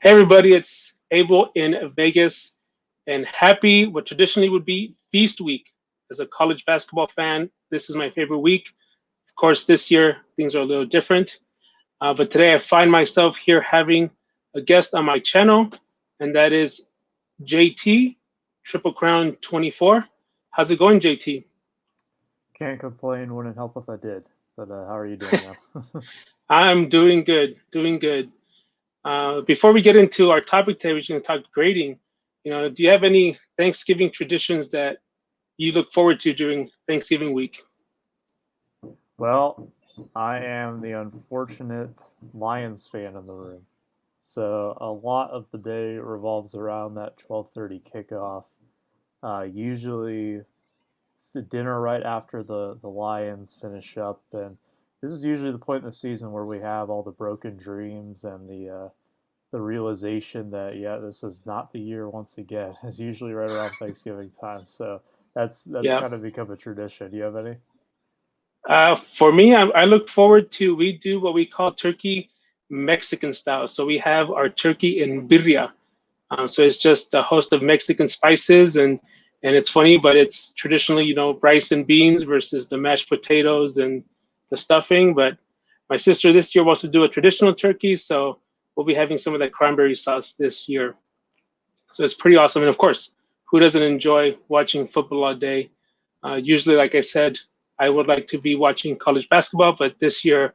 Hey everybody, it's Abel in Vegas, and happy what traditionally would be feast week. As a college basketball fan, this is my favorite week. Of course, this year things are a little different, but today I find myself here having a guest on my channel, and that is JT, Triple Crown 24. How's it going, JT? Can't complain, wouldn't help if I did. But how are you doing, man? I'm doing good, doing good. Before we get into our topic today, we're going to talk grading. Do you have any Thanksgiving traditions that you look forward to during Thanksgiving week? Well, I am the unfortunate Lions fan in the room. So a lot of the day revolves around that 12:30 kickoff. Usually it's the dinner right after the Lions finish up, and this is usually the point in the season where we have all the broken dreams and the realization that this is not the year once again. It's usually right around Thanksgiving time. So that's Yeah. kind of become a tradition. Do you have any? For me, I look forward to, we do what we call turkey Mexican style. So we have our turkey in birria. So it's just a host of Mexican spices, and it's funny, but it's traditionally, rice and beans versus the mashed potatoes and the stuffing. But my sister this year wants to do a traditional turkey, so we'll be having some of that cranberry sauce this year. So it's pretty awesome. And of course, who doesn't enjoy watching football all day? Usually, like I said, I would like to be watching college basketball, but this year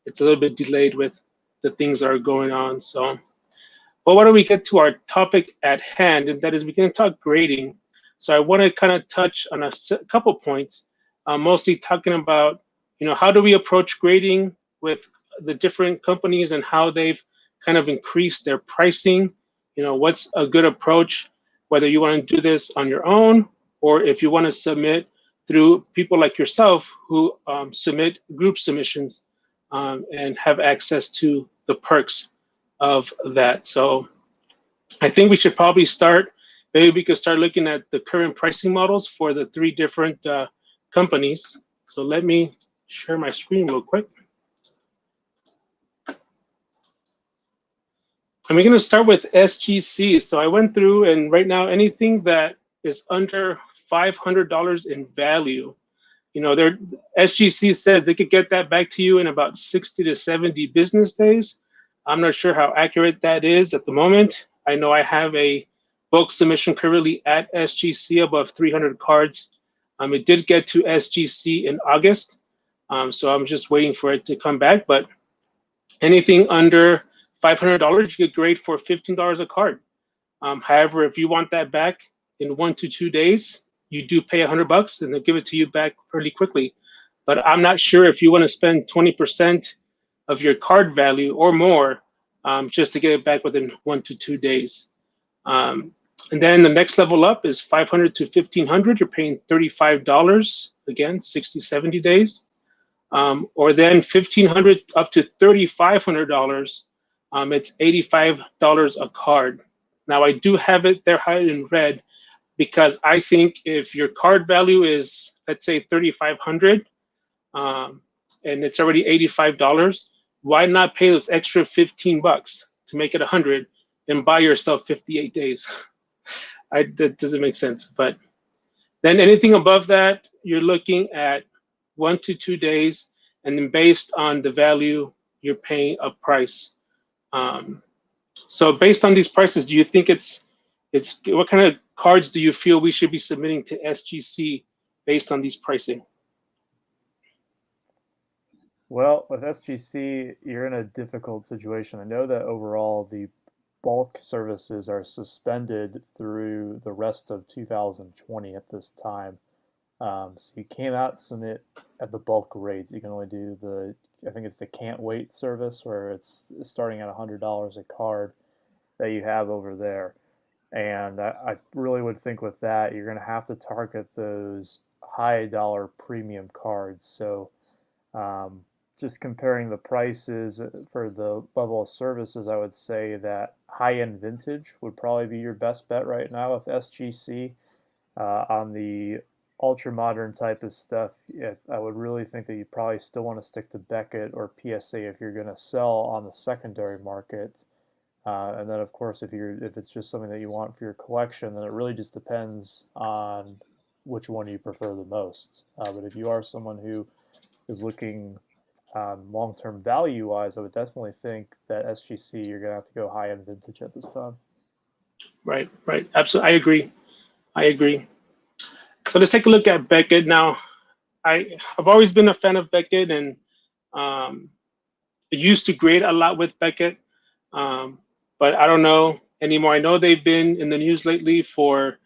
it's a little bit delayed with the things that are going on. So, well, why don't we get to our topic at hand? And that is, we're going to talk grading. So I want to kind of touch on a couple points, mostly talking about, how do we approach grading with the different companies and how they've kind of increased their pricing. What's a good approach, whether you want to do this on your own or if you want to submit through people like yourself who submit group submissions and have access to the perks of that. So I think we should probably start. Maybe we could start looking at the current pricing models for the three different companies. So let me share my screen real quick. And we're going to start with SGC. So I went through, and right now, anything that is under $500 in value, their SGC says they could get that back to you in about 60 to 70 business days. I'm not sure how accurate that is at the moment. I know I have a bulk submission currently at SGC above 300 cards. It did get to SGC in August, so I'm just waiting for it to come back. But anything under $500, you could grade for $15 a card. However, if you want that back in 1 to 2 days, you do pay $100 and they'll give it to you back fairly quickly. But I'm not sure if you want to spend 20% of your card value or more just to get it back within 1 to 2 days. Um, and then the next level up is 500 to 1500. You're paying $35, again, 60, 70 days. Or then 1500 up to $3,500. It's $85 a card. Now I do have it there highlighted in red because I think if your card value is, let's say, 3,500, and it's already $85, why not pay those extra $15 to make it 100 and buy yourself 58 days? That doesn't make sense. But then anything above that, you're looking at 1 to 2 days, and then based on the value, you're paying a price. Um, so based on these prices, do you think it's what kind of cards do you feel we should be submitting to SGC based on these pricing? Well, with SGC, you're in a difficult situation. I know that overall the bulk services are suspended through the rest of 2020 at this time. So you cannot submit at the bulk rates. You can only do I think it's the can't wait service where it's starting at $100 a card that you have over there. And I really would think with that, you're going to have to target those high dollar premium cards. So um, just comparing the prices for the level of services, I would say that high end vintage would probably be your best bet right now with SGC. On the ultra modern type of stuff, I would really think that you probably still want to stick to Beckett or PSA if you're going to sell on the secondary market. And then, of course, if it's just something that you want for your collection, then it really just depends on which one you prefer the most. But if you are someone who is looking long-term value-wise, I would definitely think that SGC, you're gonna have to go high-end vintage at this time. Right, right. Absolutely. I agree. I agree. So let's take a look at Beckett now. I've always been a fan of Beckett, and um, I used to grade a lot with Beckett, but I don't know anymore. I know they've been in the news lately for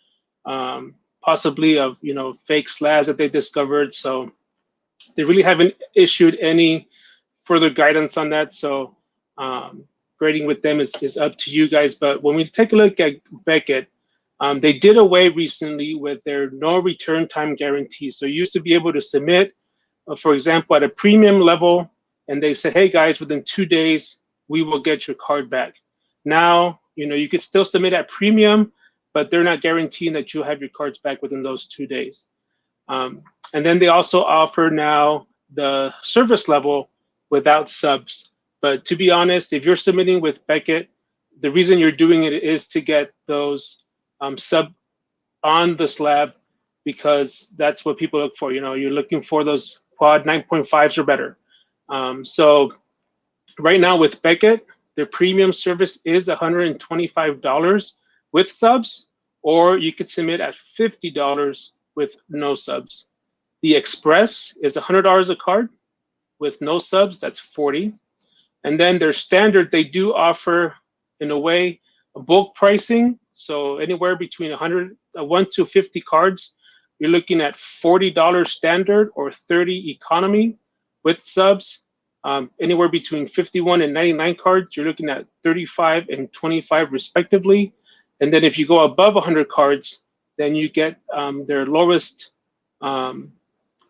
possibly of fake slabs that they discovered. So they really haven't issued any further guidance on that. So grading with them is up to you guys. But when we take a look at Beckett, they did away recently with their no return time guarantee. So you used to be able to submit, for example, at a premium level, and they said, hey guys, within 2 days, we will get your card back. Now, you could still submit at premium, but they're not guaranteeing that you'll have your cards back within those 2 days. And then they also offer now the service level without subs. But to be honest, if you're submitting with Beckett, the reason you're doing it is to get those sub on the slab, because that's what people look for. You're looking for those quad 9.5s or better. So right now with Beckett, their premium service is $125 with subs, or you could submit at $50 with no subs. The Express is $100 a card with no subs. That's $40. And then their standard, they do offer, in a way, a bulk pricing. So anywhere between 1 to 50 cards, you're looking at $40 standard or $30 economy with subs. Anywhere between 51 and 99 cards, you're looking at $35 and $25 respectively. And then if you go above 100 cards, then you get their lowest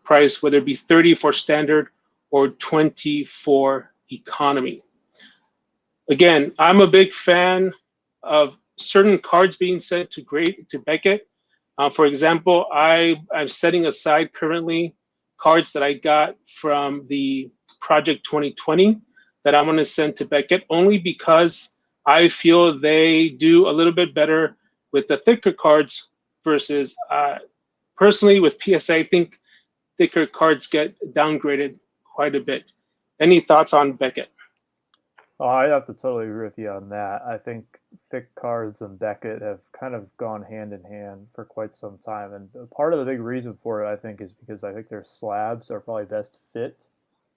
price, whether it be 30 for standard or 20 for economy. Again, I'm a big fan of certain cards being sent to Beckett. For example, I'm setting aside currently cards that I got from the Project 2020 that I'm going to send to Beckett, only because I feel they do a little bit better with the thicker cards versus personally with PSA. I think thicker cards get downgraded quite a bit. Any thoughts on Beckett? Oh, I have to totally agree with you on that. I think thick cards and Beckett have kind of gone hand in hand for quite some time. And part of the big reason for it, I think, is because I think their slabs are probably best fit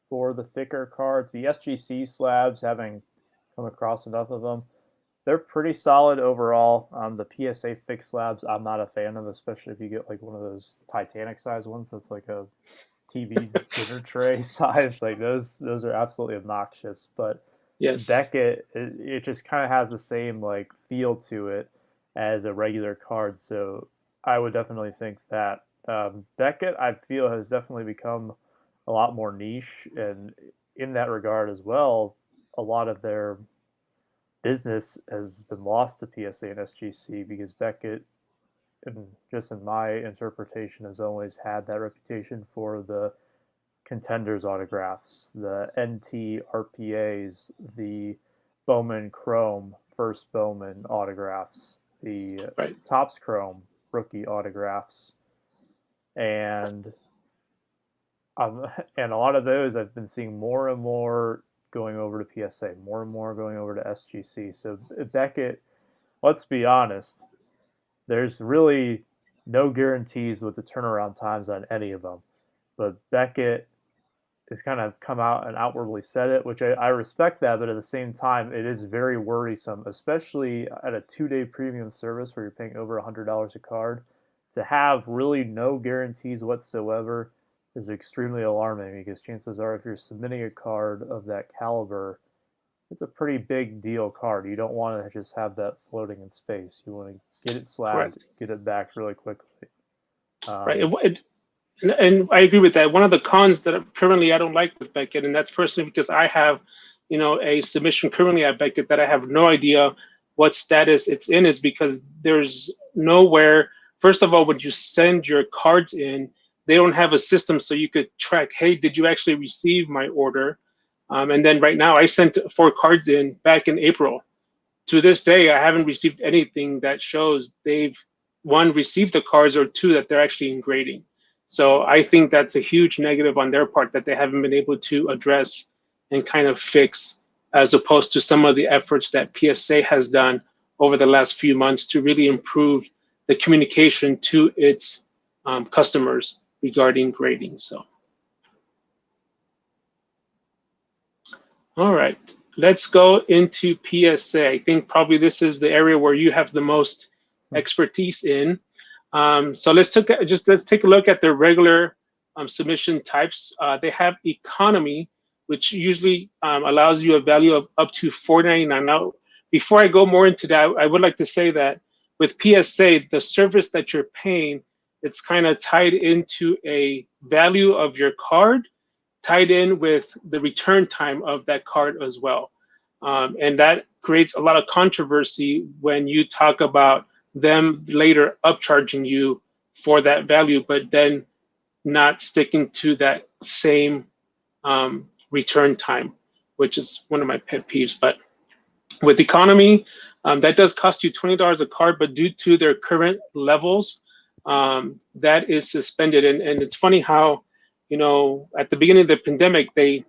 for the thicker cards. The SGC slabs, having come across enough of them, they're pretty solid overall. The PSA thick slabs, I'm not a fan of, especially if you get like one of those Titanic size ones that's like a TV dinner tray size. Like those are absolutely obnoxious. But Yes. Beckett, it just kind of has the same like feel to it as a regular card. So I would definitely think that Beckett, I feel, has definitely become a lot more niche, and in that regard as well, a lot of their business has been lost to PSA and SGC because Beckett, and just in my interpretation, has always had that reputation for the contenders autographs, the NT RPAs, the Bowman Chrome first Bowman autographs, the Right. Topps Chrome rookie autographs, and and a lot of those I've been seeing more and more going over to PSA, more and more going over to SGC. So Beckett, let's be honest, there's really no guarantees with the turnaround times on any of them. But Beckett has kind of come out and outwardly said it, which I respect that, but at the same time, it is very worrisome, especially at a 2-day premium service where you're paying over $100 a card. To have really no guarantees whatsoever is extremely alarming because chances are, if you're submitting a card of that caliber, it's a pretty big deal card. You don't want to just have that floating in space. You want to get it slabbed, Correct. get it back really quickly. Right. And I agree with that. One of the cons that currently I don't like with Beckett, and that's personally because I have, a submission currently at Beckett that I have no idea what status it's in, is because there's nowhere. First of all, when you send your cards in, they don't have a system so you could track, hey, did you actually receive my order? And then right now I sent 4 cards in back in April to this day, I haven't received anything that shows they've, one, received the cards, or two, that they're actually in grading. So I think that's a huge negative on their part that they haven't been able to address and kind of fix, as opposed to some of the efforts that PSA has done over the last few months to really improve the communication to its customers regarding grading. So, all right, let's go into PSA. I think probably this is the area where you have the most expertise in. So let's take a look at the regular submission types. They have economy, which usually allows you a value of up to $4.99. Now, before I go more into that, I would like to say that with PSA, the service that you're paying, it's kind of tied into a value of your card, tied in with the return time of that card as well. And that creates a lot of controversy when you talk about them later upcharging you for that value, but then not sticking to that same return time, which is one of my pet peeves. But with economy, that does cost you $20 a card, but due to their current levels, that is suspended. And it's funny how, at the beginning of the pandemic, they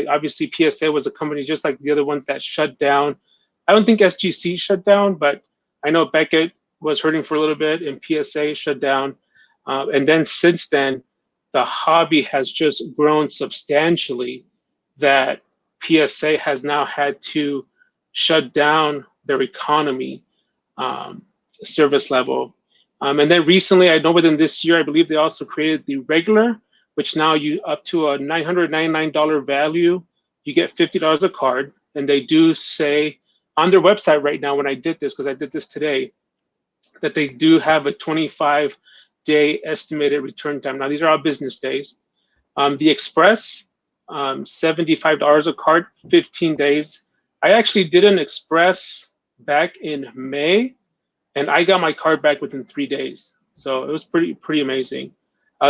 obviously PSA was a company just like the other ones that shut down. I don't think SGC shut down, but I know Beckett was hurting for a little bit and PSA shut down. And then since then, the hobby has just grown substantially that PSA has now had to shut down their economy service level. And then recently, I know within this year, I believe they also created the regular, which now you up to a $999 value, you get $50 a card. And they do say on their website right now, when I did this, because I did this today, that they do have a 25-day estimated return time. Now, these are all business days. The Express, $75 a card, 15 days. I actually did an Express back in May, and I got my card back within 3 days. So it was pretty amazing.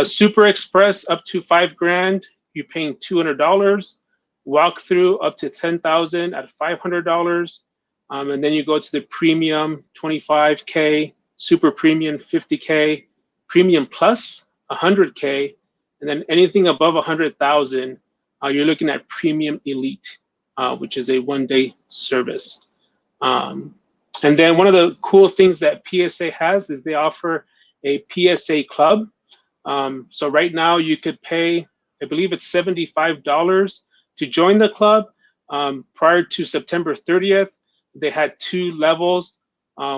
Super Express up to $5,000, you're paying $200. Walkthrough up to $10,000 at $500. And then you go to the premium, $25K, super premium, $50K, premium plus, $100K, and then anything above $100,000, you're looking at premium elite, which is a one-day service. And then one of the cool things that PSA has is they offer a PSA club. So right now you could pay, I believe it's $75 to join the club. Prior to September 30th, they had 2 levels,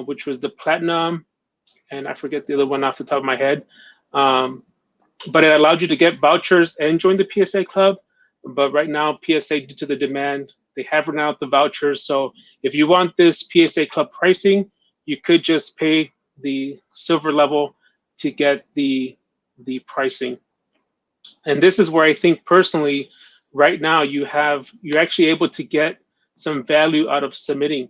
which was the platinum, and I forget the other one off the top of my head. But it allowed you to get vouchers and join the PSA club. But right now, PSA, due to the demand, they have run out the vouchers. So if you want this PSA club pricing, you could just pay the silver level to get the pricing. And this is where I think personally, right now, you're actually able to get some value out of submitting.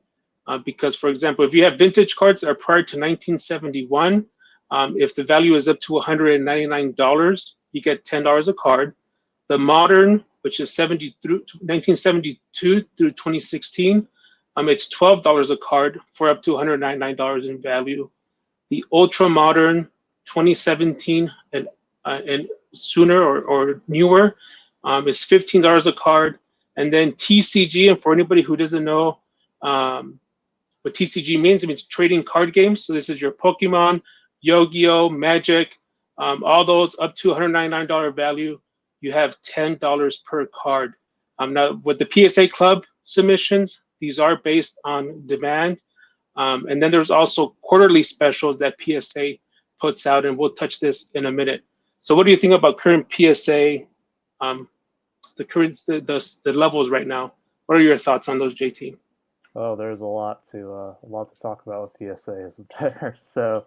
Because, for example, if you have vintage cards that are prior to 1971, if the value is up to $199, you get $10 a card. The modern, which is 1972 through 2016, it's $12 a card for up to $199 in value. The ultra modern, 2017 and sooner or newer, is $15 a card. And then TCG, and for anybody who doesn't know what TCG means, it means trading card games. So this is your Pokemon, Yu-Gi-Oh, Magic, all those up to $199 value. You have $10 per card. Now, with the PSA Club submissions, these are based on demand. And then there's also quarterly specials that PSA puts out, and we'll touch this in a minute. So what do you think about current PSA, the levels right now? What are your thoughts on those, JT? Oh, there's a lot to talk about with PSA, isn't there? So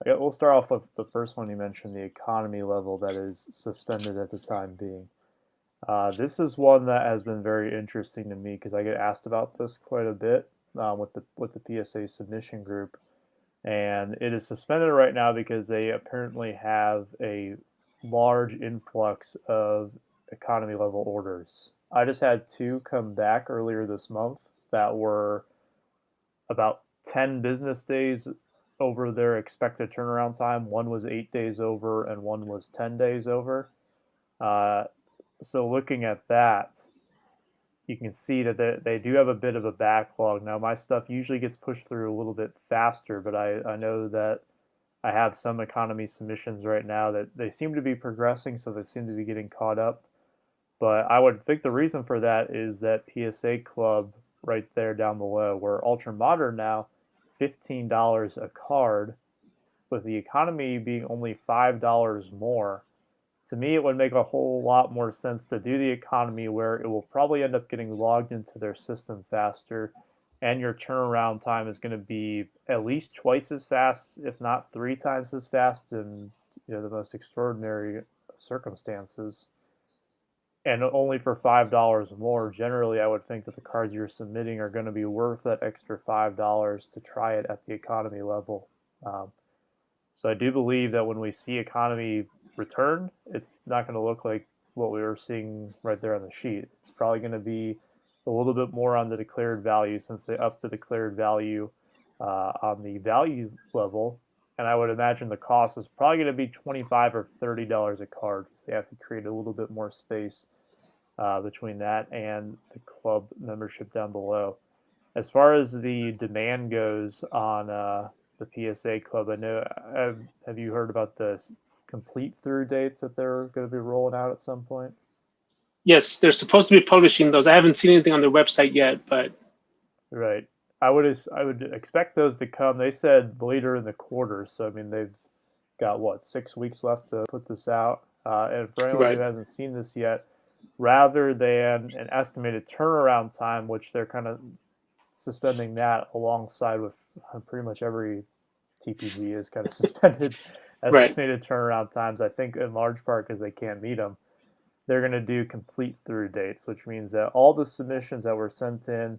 we'll start off with the first one you mentioned, the economy level that is suspended at the time being. This is one that has been very interesting to me because I get asked about this quite a bit with the PSA submission group, and it is suspended right now because they apparently have a large influx of economy level orders. I just had 2 come back earlier this month that were about 10 business days over their expected turnaround time. One was 8 days over, and one was 10 days over. Uh, so looking at that, you can see that they do have a bit of a backlog. Now, my stuff usually gets pushed through a little bit faster, but I know that I have some economy submissions right now that they seem to be progressing, so they seem to be getting caught up. But I would think the reason for that is that PSA Club right there down below, where ultra modern now, $15 a card, with the economy being only $5 more. To me, it would make a whole lot more sense to do the economy where it will probably end up getting logged into their system faster, and your turnaround time is going to be at least twice as fast, if not three times as fast in the most extraordinary circumstances. And only for $5 more, generally, I would think that the cards you're submitting are going to be worth that extra $5 to try it at the economy level. Um, so I do believe that when we see economy return, it's not going to look like what we were seeing right there on the sheet. It's probably going to be a little bit more on the declared value, since they upped the declared value on the value level. And I would imagine the cost is probably going to be $25 or $30 a card. So they have to create a little bit more space between that and the club membership down below. As far as the demand goes on the PSA Club, I know. Have you heard about the complete through dates that they're going to be rolling out at some point? Yes, they're supposed to be publishing those. I haven't seen anything on their website yet, but Right. I would expect those to come. They said later in the quarter, so I mean they've got what, 6 weeks left to put this out. And for anyone who right, hasn't seen this yet, rather than an estimated turnaround time, which they're kind of suspending that alongside with pretty much every TPG is kind of suspended right. estimated turnaround times. I think in large part because they can't meet them. They're going to do complete through dates, which means that all the submissions that were sent in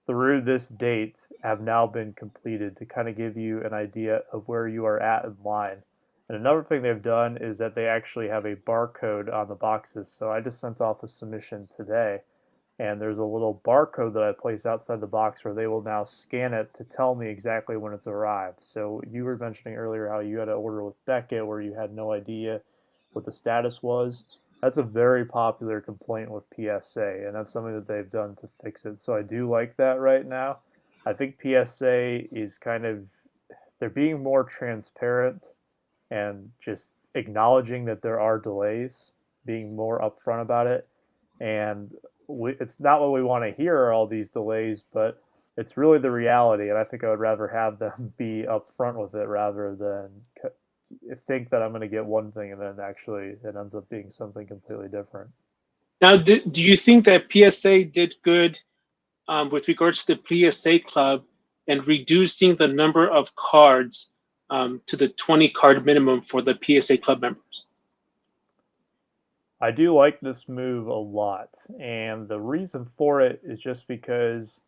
through this date have now been completed to kind of give you an idea of where you are at in line. And another thing they've done is that they actually have a barcode on the boxes. So I just sent off a submission today, and there's a little barcode that I place outside the box where they will now scan it to tell me exactly when it's arrived. So you were mentioning earlier how you had to order with Beckett where you had no idea what the status was. That's a very popular complaint with PSA, and that's something that they've done to fix it. So I do like that right now. I think PSA is kind of, they're being more transparent and just acknowledging that there are delays, being more upfront about it. And it's not what we want to hear are all these delays, but it's really the reality. And I think I would rather have them be upfront with it rather than think that I'm going to get one thing and then actually it ends up being something completely different. Now, do you think that PSA did good with regards to the PSA Club and reducing the number of cards to the 20 card minimum for the PSA Club members? I do like this move a lot. And the reason for it is just because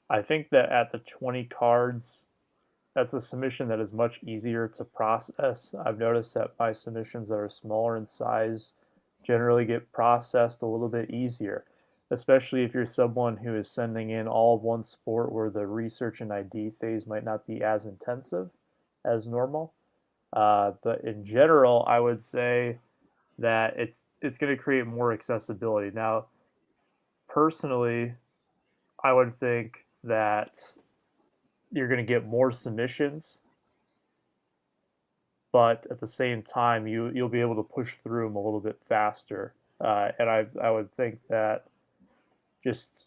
I think that at the 20 cards, that's a submission that is much easier to process. I've noticed that my submissions that are smaller in size generally get processed a little bit easier, especially if you're someone who is sending in all of one sport where the research and ID phase might not be as intensive as normal. But in general, I would say that it's going to create more accessibility. Now, personally, I would think that you're going to get more submissions, but at the same time, you'll be able to push through them a little bit faster. And I would think that just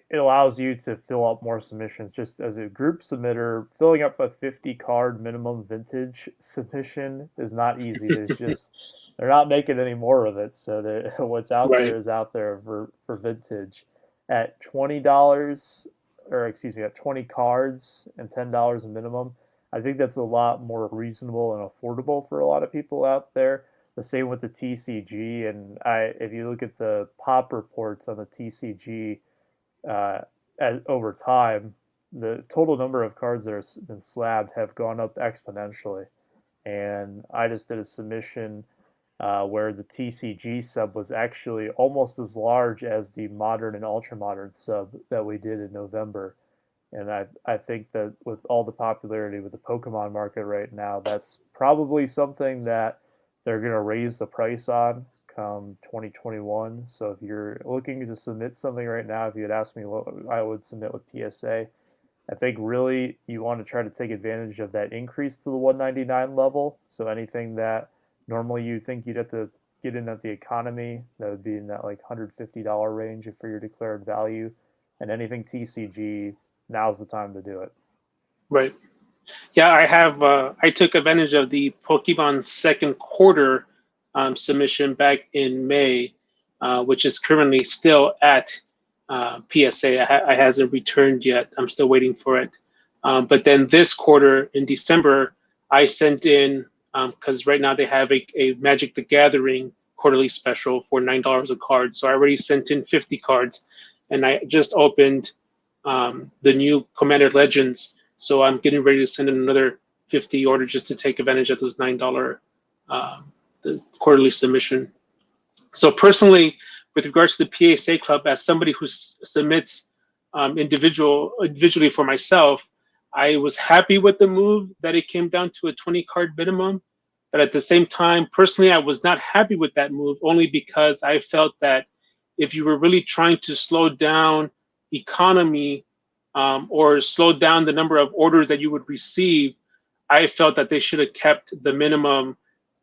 it allows you to fill up more submissions. Just as a group submitter, filling up a 50 card minimum vintage submission is not easy. There's just they're not making any more of it. So what's out there Right. is out there for vintage. At $20, or excuse me, at 20 cards and $10 a minimum, I think that's a lot more reasonable and affordable for a lot of people out there. The same with the TCG, and if you look at the pop reports on the TCG, uh, over time, the total number of cards that have been slabbed have gone up exponentially. And I just did a submission where the TCG sub was actually almost as large as the modern and ultra modern sub that we did in November. And I think that with all the popularity with the Pokemon market right now, that's probably something that they're going to raise the price on come 2021. So if you're looking to submit something right now, if you had asked me what I would submit with PSA, I think really you want to try to take advantage of that increase to the 199 level. So anything that normally you think you'd have to get in at the economy, that would be in that like $150 range for your declared value. And anything TCG, now's the time to do it. Right. Yeah, I have. I took advantage of the Pokemon second quarter submission back in May, which is currently still at PSA. I hasn't returned yet. I'm still waiting for it. But then this quarter in December, I sent in because right now they have a Magic the Gathering quarterly special for $9 a card. So I already sent in 50 cards, and I just opened the new Commander Legends. So I'm getting ready to send in another 50 orders just to take advantage of those $9 the quarterly submission. So personally, with regards to the PSA Club, as somebody who submits individually for myself, I was happy with the move that it came down to a 20 card minimum. But at the same time, personally, I was not happy with that move only because I felt that if you were really trying to slow down economy or slow down the number of orders that you would receive, I felt that they should have kept the minimum,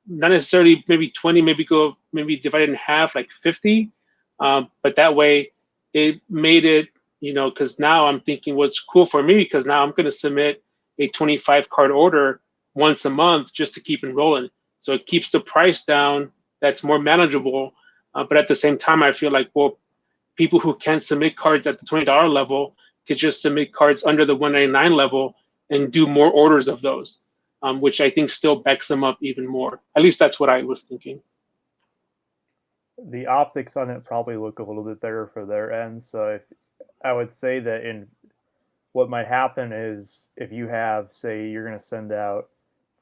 not necessarily maybe 20, maybe divide it in half, like 50. But that way it made it, because now I'm thinking what's cool for me, because now I'm going to submit a 25 card order once a month just to keep enrolling. So it keeps the price down, that's more manageable. But at the same time, I feel like, well, people who can't submit cards at the $20 level could just submit cards under the 199 level and do more orders of those, which I think still backs them up even more. At least that's what I was thinking. The optics on it probably look a little bit better for their end. So if I would say that in what might happen is if you have, say, you're going to send out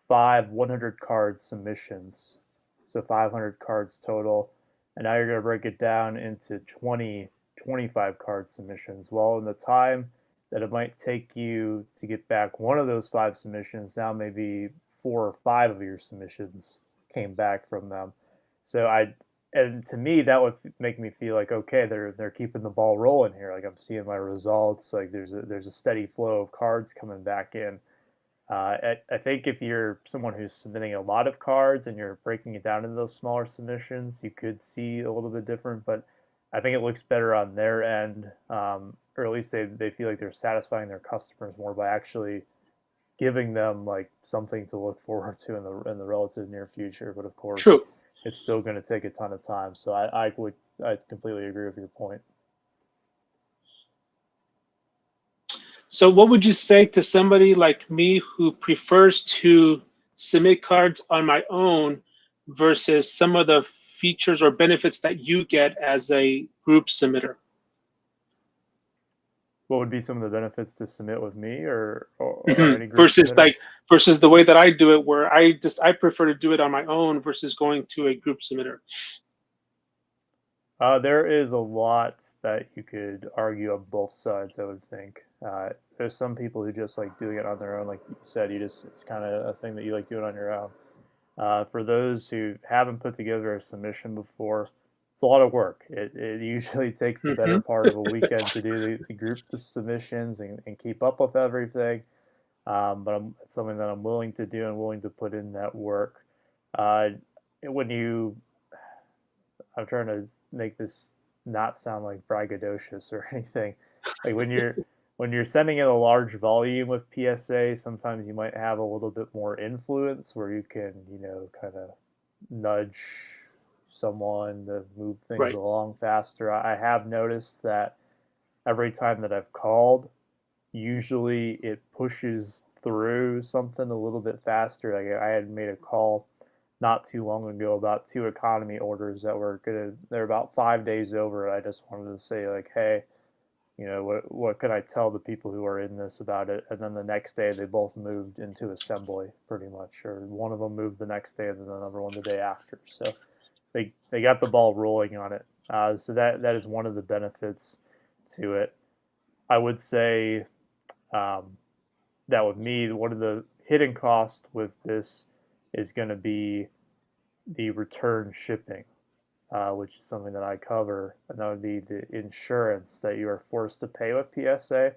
5 100 card submissions, so 500 cards total, and now you're going to break it down into 20 25 card submissions. Well, in the time that it might take you to get back one of those 5 submissions, now maybe 4 or 5 of your submissions came back from them. So and to me that would make me feel like, okay, they're keeping the ball rolling here. Like I'm seeing my results. Like there's a steady flow of cards coming back in. I think if you're someone who's submitting a lot of cards and you're breaking it down into those smaller submissions, you could see a little bit different. But I think it looks better on their end, or at least they feel like they're satisfying their customers more by actually giving them like something to look forward to in the relative near future. But of course, True. it's still going to take a ton of time. So I completely agree with your point. So what would you say to somebody like me who prefers to submit cards on my own versus some of the features or benefits that you get as a group submitter? What would be some of the benefits to submit with me or any group Versus submitter? the way that I do it, where I prefer to do it on my own versus going to a group submitter. There is a lot that you could argue on both sides, I would think. There's some people who just like doing it on their own, like you said, it's kind of a thing that you like doing on your own. For those who haven't put together a submission before, it's a lot of work. It usually takes the better Mm-hmm. part of a weekend to do to group the submissions and keep up with everything. But it's something that I'm willing to do and willing to put in that work. Uh, when you I'm trying to make this not sound like braggadocious or anything. Like when you're sending in a large volume of PSA, sometimes you might have a little bit more influence where you can, kind of nudge someone to move things Right. along faster. I have noticed that every time that I've called, usually it pushes through something a little bit faster. Like I had made a call not too long ago about 2 economy orders that they're about 5 days over. I just wanted to say like, hey, what can I tell the people who are in this about it? And then the next day they both moved into assembly pretty much, or one of them moved the next day and then another one the day after. So they got the ball rolling on it. So that is one of the benefits to it. I would say that with me, one of the hidden costs with this is going to be the return shipping, which is something that I cover, and that would be the insurance that you are forced to pay with PSA.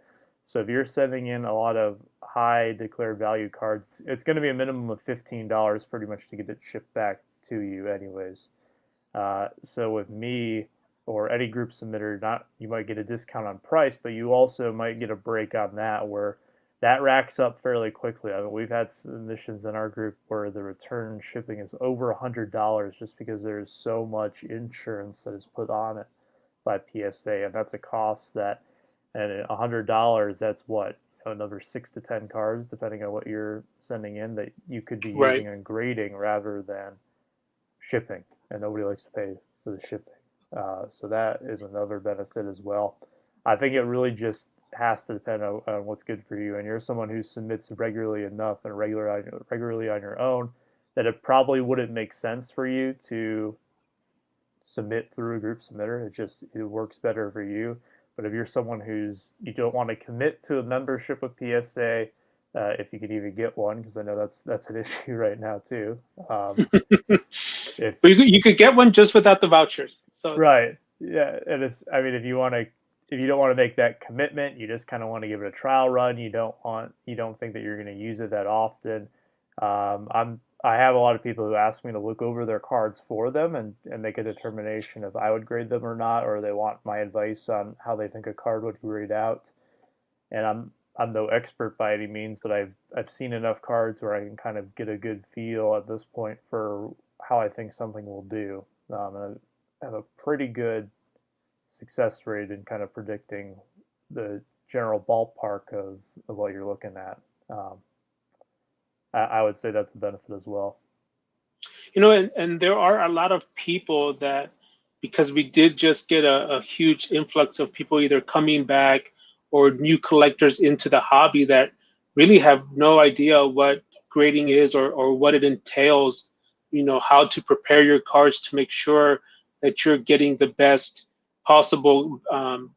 So if you're sending in a lot of high declared value cards, it's going to be a minimum of $15 pretty much to get it shipped back to you anyways. So with me or any group submitter, not you might get a discount on price, but you also might get a break on that where that racks up fairly quickly. I mean, we've had submissions in our group where the return shipping is over $100 just because there's so much insurance that is put on it by PSA, and that's a cost that, and $100, that's what, another 6 to 10 cards, depending on what you're sending in, that you could be Right. using on grading rather than shipping, and nobody likes to pay for the shipping. So that is another benefit as well. I think it really just has to depend on what's good for you. And you're someone who submits regularly enough and regularly on your own that it probably wouldn't make sense for you to submit through a group submitter. It works better for you. But if you're someone you don't want to commit to a membership with PSA, if you could even get one, because I know that's an issue right now too. If But you could get one just without the vouchers. So Right. Yeah, and it's I mean if you don't want to make that commitment, you just kind of want to give it a trial run, you don't think that you're going to use it that often. I have a lot of people who ask me to look over their cards for them and make a determination if I would grade them or not, or they want my advice on how they think a card would grade out. And I'm no expert by any means, but I've seen enough cards where I can kind of get a good feel at this point for how I think something will do. And I have a pretty good success rate in kind of predicting the general ballpark of what you're looking at. Um, I would say that's a benefit as well. and there are a lot of people that, because we did just get a huge influx of people either coming back or new collectors into the hobby that really have no idea what grading is or what it entails, how to prepare your cards to make sure that you're getting the best possible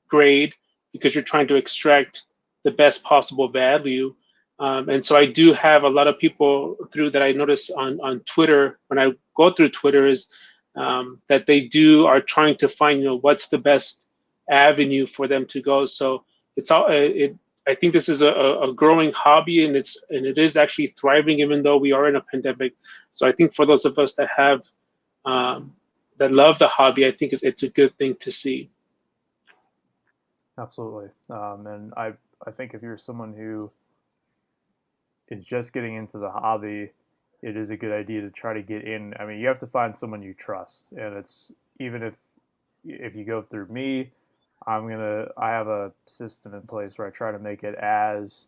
grade because you're trying to extract the best possible value. And so I do have a lot of people through that I notice on Twitter when I go through Twitter is that they are trying to find what's the best avenue for them to go. So it's all it. I think this is a growing hobby and it is actually thriving even though we are in a pandemic. So I think for those of us that have that love the hobby, I think it's a good thing to see. Absolutely. And I think if you're someone who is just getting into the hobby, it is a good idea to try to get in. I mean, you have to find someone you trust, and it's even if you go through me, I have a system in place where I try to make it as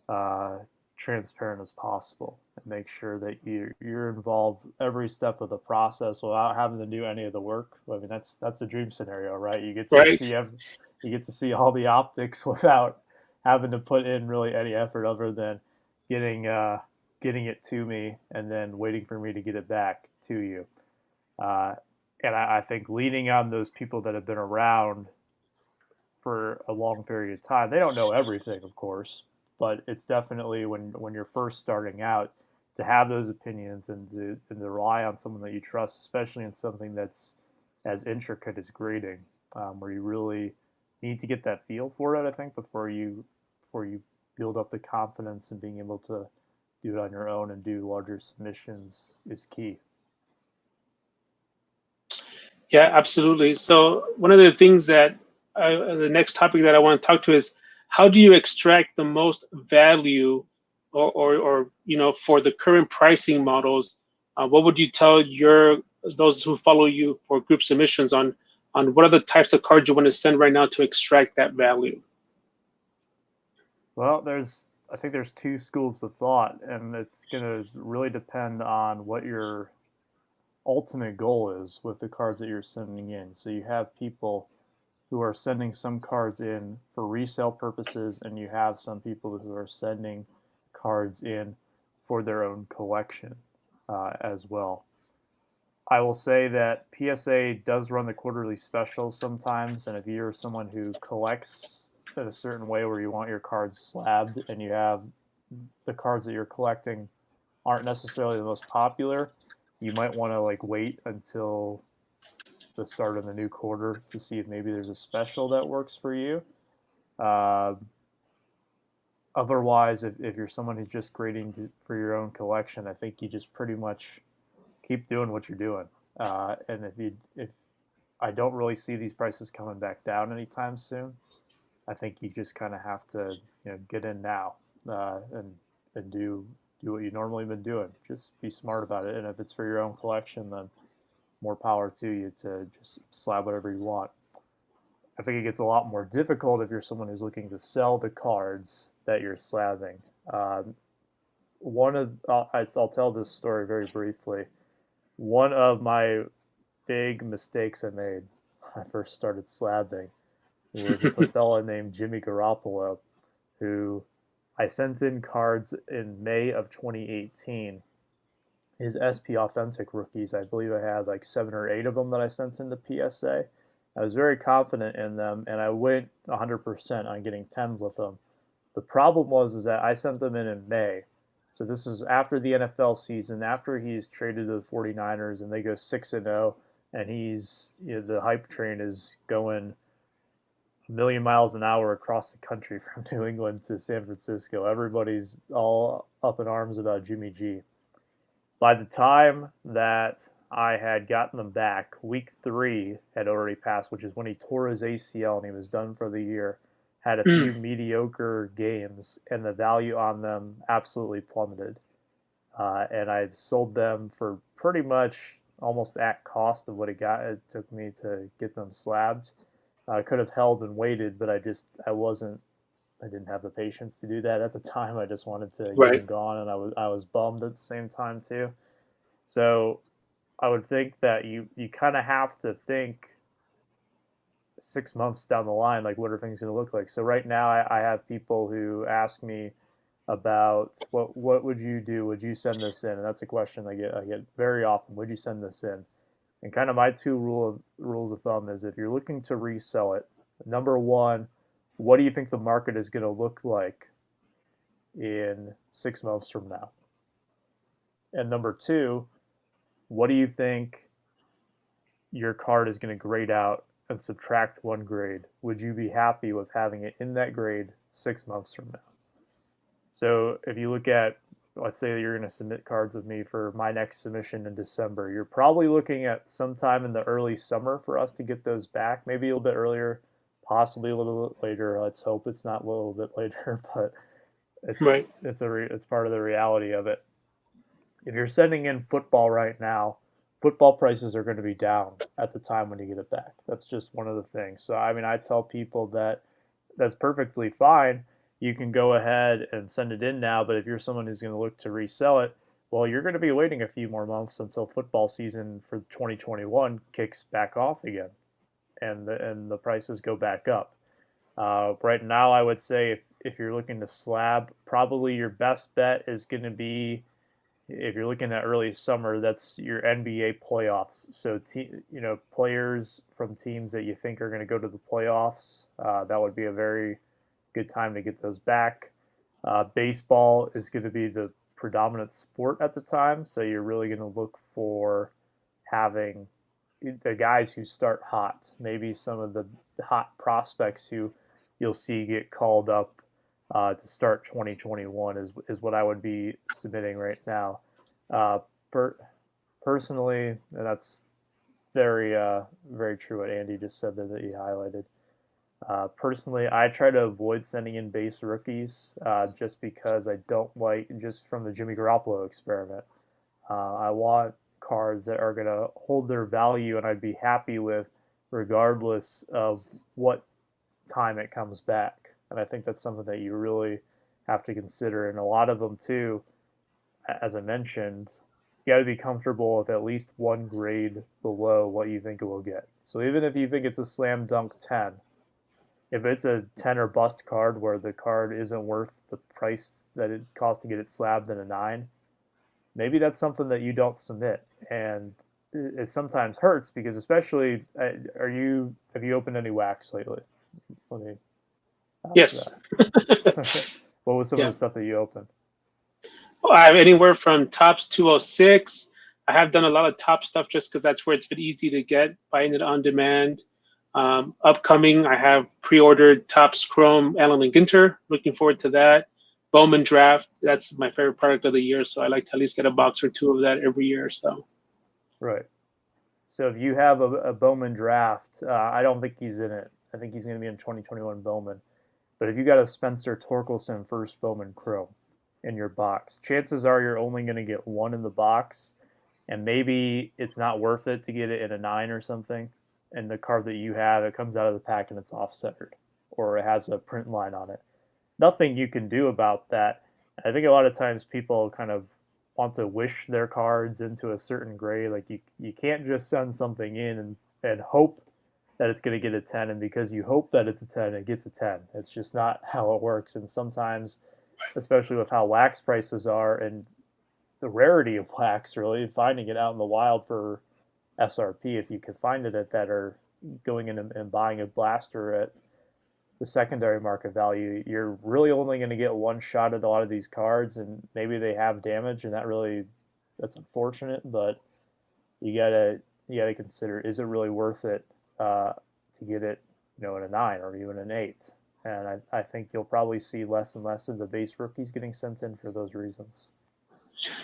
uh, transparent as possible and make sure that you're involved every step of the process without having to do any of the work. I mean, that's the dream scenario, right? Right. You get to see all the optics without having to put in really any effort other than getting getting it to me and then waiting for me to get it back to you. Uh, and I think leaning on those people that have been around for a long period of time. They don't know everything, of course, but it's definitely when you're first starting out to have those opinions and to rely on someone that you trust, especially in something that's as intricate as grading, where you really need to get that feel for it. I think before you build up the confidence and being able to do it on your own and do larger submissions is key. Yeah, absolutely. So one of the things that the next topic that I want to talk to is how do you extract the most value, or for the current pricing models? What would you tell those who follow you for group submissions on what are the types of cards you want to send right now to extract that value? Well, I think there's two schools of thought, and it's going to really depend on what your ultimate goal is with the cards that you're sending in. So you have people who are sending some cards in for resale purposes, and you have some people who are sending cards in for their own collection as well. I will say that PSA does run the quarterly specials sometimes, and if you're someone who collects in a certain way where you want your cards slabbed, and you have the cards that you're collecting aren't necessarily the most popular, you might want to like wait until the start of the new quarter to see if maybe there's a special that works for you. Uh, Otherwise, if you're someone who's just grading for your own collection, I think you just pretty much keep doing what you're doing. And if I don't really see these prices coming back down anytime soon, I think you just kind of have to get in now and do what you normally been doing. Just be smart about it, and if it's for your own collection, then more power to you to just slab whatever you want. I think it gets a lot more difficult if you're someone who's looking to sell the cards that you're slabbing. Um, one of I'll tell this story very briefly. One of my big mistakes I made when I first started slabbing was with a fella named Jimmy Garoppolo, who I sent in cards in May of 2018. His SP Authentic rookies, I believe I had like 7 or 8 of them that I sent into PSA. I was very confident in them, and I went 100% on getting 10s with them. The problem was that I sent them in May. So this is after the NFL season, after he's traded to the 49ers and they go 6-0, and he's the hype train is going a million miles an hour across the country from New England to San Francisco. Everybody's all up in arms about Jimmy G. By the time that I had gotten them back, week 3 had already passed, which is when he tore his ACL and he was done for the year. Had a few mediocre games, and the value on them absolutely plummeted. And I sold them for pretty much almost at cost of what it took me to get them slabbed. I could have held and waited, but I didn't have the patience to do that at the time. I just wanted to get Right. them gone, and I was bummed at the same time too. So I would think that you kind of have to think 6 months down the line, like what are things going to look like. So right now, I have people who ask me about what would you do? Would you send this in? And that's a question I get very often. Would you send this in? And kind of my rules of thumb is if you're looking to resell it, number one, what do you think the market is going to look like in 6 months from now? And number two, what do you think your card is going to grade out and subtract 1 grade? Would you be happy with having it in that grade 6 months from now? So if you look at, let's say that you're going to submit cards with me for my next submission in December, you're probably looking at sometime in the early summer for us to get those back, maybe a little bit earlier, possibly a little bit later. Let's hope it's not a little bit later, but Right. it's part of the reality of it. If you're sending in football right now, football prices are going to be down at the time when you get it back. That's just one of the things. So I mean, I tell people that that's perfectly fine. You can go ahead and send it in now, but if you're someone who's going to look to resell it, well, you're going to be waiting a few more months until football season for 2021 kicks back off again, and the prices go back up. Right now, I would say if you're looking to slab, probably your best bet is going to be if you're looking at early summer, that's your NBA playoffs. So, players from teams that you think are going to go to the playoffs, that would be a very good time to get those back. Baseball is going to be the predominant sport at the time, so you're really going to look for having the guys who start hot, maybe some of the hot prospects who you'll see get called up to start 2021 is what I would be submitting right now. Uh, per, Personally, and that's very true what Andy just said there that he highlighted. Personally, I try to avoid sending in base rookies just because I don't like just from the Jimmy Garoppolo experiment. I want cards that are going to hold their value and I'd be happy with regardless of what time it comes back. And I think that's something that you really have to consider. And a lot of them, too, as I mentioned, you got to be comfortable with at least 1 grade below what you think it will get. So even if you think it's a slam dunk 10, if it's a 10 or bust card where the card isn't worth the price that it costs to get it slabbed in a 9, maybe that's something that you don't submit. And it sometimes hurts because especially have you opened any wax lately? Let me Yes. What was some of Yeah. the stuff that you opened? Well, I have anywhere from tops 206. I have done a lot of top stuff just because that's where it's been easy to get, buying it on demand. Upcoming, I have pre-ordered Topps Chrome Allen and Ginter. Looking forward to that. Bowman Draft, that's my favorite product of the year, so I like to at least get a box or two of that every year. So Right. So if you have a Bowman Draft, I don't think he's in it. I think he's going to be in 2021 Bowman. But if you got a Spencer Torkelson first Bowman Chrome in your box, chances are you're only going to get one in the box, and maybe it's not worth it to get it in a 9 or something. And the card that you have, it comes out of the pack and it's off-centered, or it has a print line on it. Nothing you can do about that. I think a lot of times people kind of want to wish their cards into a certain grade. Like you can't just send something in and hope that it's going to get a 10, and because you hope that it's a 10, it gets a 10. It's just not how it works. And sometimes, especially with how wax prices are and the rarity of wax, really finding it out in the wild for SRP, if you can find it at that, or going in and buying a blaster at the secondary market value, you're really only going to get one shot at a lot of these cards, and maybe they have damage, and that's unfortunate. But you gotta consider, is it really worth it to get it, in a 9 or even an 8? And I think you'll probably see less and less of the base rookies getting sent in for those reasons.